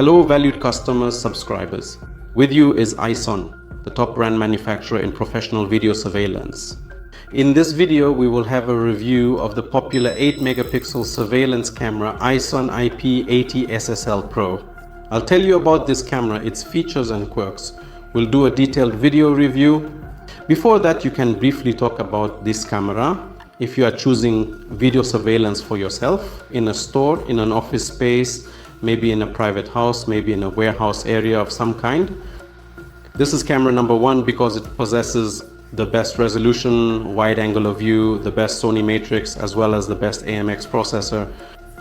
Hello valued customers, subscribers. With you is Ison, the top brand manufacturer in professional video surveillance. In this video, we will have a review of the popular 8 megapixel surveillance camera Ison Ip80S-Sl-Pro. I'll tell you about this camera, its features and quirks. We'll do a detailed video review. Before that, you can briefly talk about this camera. If you are choosing video surveillance for yourself in a store, in an office space, maybe in a private house, maybe in a warehouse area of some kind. This is camera number one because it possesses the best resolution, wide angle of view, the best Sony matrix, as well as the best AMX processor.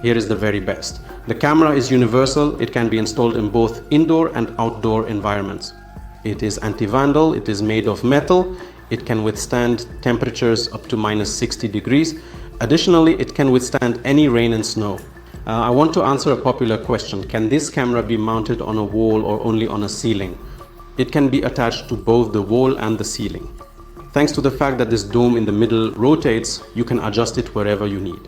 Here is the very best. The camera is universal. It can be installed in both indoor and outdoor environments. It is anti-vandal, it is made of metal, it can withstand temperatures up to -60 degrees. Additionally, it can withstand any rain and snow. I want to answer a popular question. Can this camera be mounted on a wall or only on a ceiling? It can be attached to both the wall and the ceiling. Thanks to the fact that this dome in the middle rotates, you can adjust it wherever you need.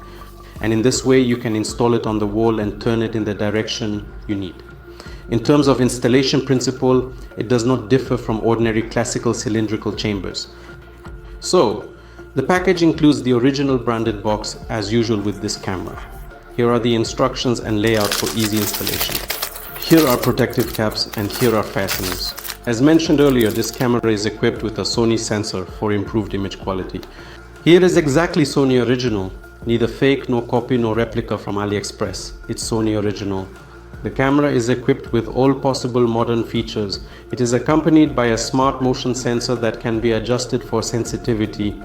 And in this way, you can install it on the wall and turn it in the direction you need. In terms of installation principle, it does not differ from ordinary classical cylindrical chambers. So, the package includes the original branded box as usual with this camera. Here are the instructions and layout for easy installation. Here are protective caps and here are fasteners. As mentioned earlier, this camera is equipped with a Sony sensor for improved image quality. Here is exactly Sony original, neither fake, nor copy, nor replica from AliExpress. It's Sony original. The camera is equipped with all possible modern features. It is accompanied by a smart motion sensor that can be adjusted for sensitivity.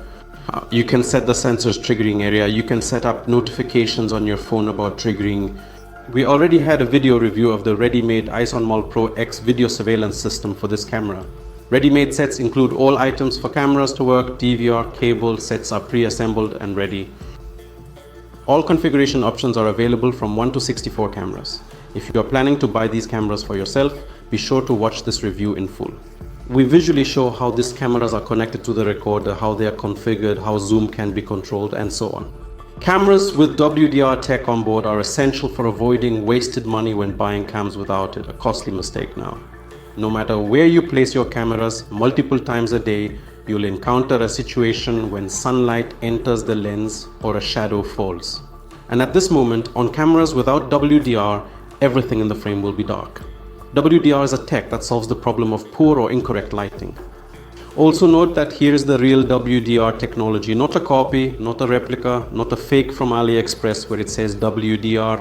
You can set the sensor's triggering area. You can set up notifications on your phone about triggering. We already had a video review of the ready-made Ison Ip80S-Sl-Pro X video surveillance system for this camera. Ready-made sets include all items for cameras to work, DVR, cable, sets are pre-assembled and ready. All configuration options are available from 1 to 64 cameras. If you are planning to buy these cameras for yourself, be sure to watch this review in full. We visually show how these cameras are connected to the recorder, how they are configured, how zoom can be controlled, and so on. Cameras with WDR tech on board are essential for avoiding wasted money when buying cams without it, a costly mistake now. No matter where you place your cameras, multiple times a day, you'll encounter a situation when sunlight enters the lens or a shadow falls. And at this moment, on cameras without WDR, everything in the frame will be dark. WDR is a tech that solves the problem of poor or incorrect lighting. Also note that here is the real WDR technology, not a copy, not a replica, not a fake from AliExpress where it says WDR,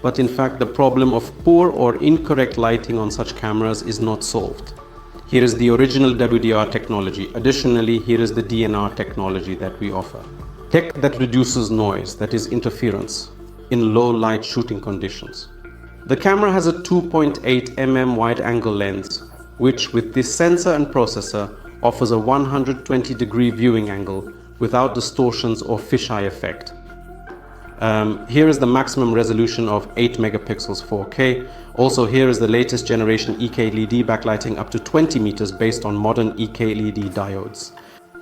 but in fact the problem of poor or incorrect lighting on such cameras is not solved. Here is the original WDR technology. Additionally, here is the DNR technology that we offer. Tech that reduces noise, that is interference, in low light shooting conditions. The camera has a 2.8 mm wide-angle lens, which with this sensor and processor offers a 120-degree viewing angle without distortions or fisheye effect. Here is the maximum resolution of 8 megapixels 4K. Also here is the latest generation EK-LED backlighting up to 20 meters based on modern EK-LED diodes.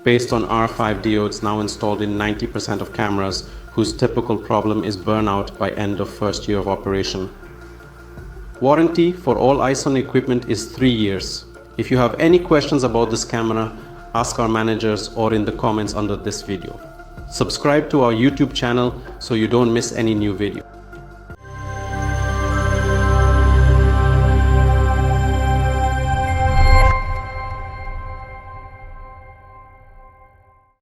Based on R5 diodes now installed in 90% of cameras whose typical problem is burnout by end of first year of operation. Warranty for all Ison equipment is 3 years. If you have any questions about this camera, ask our managers or in the comments under this video. Subscribe to our YouTube channel so you don't miss any new video.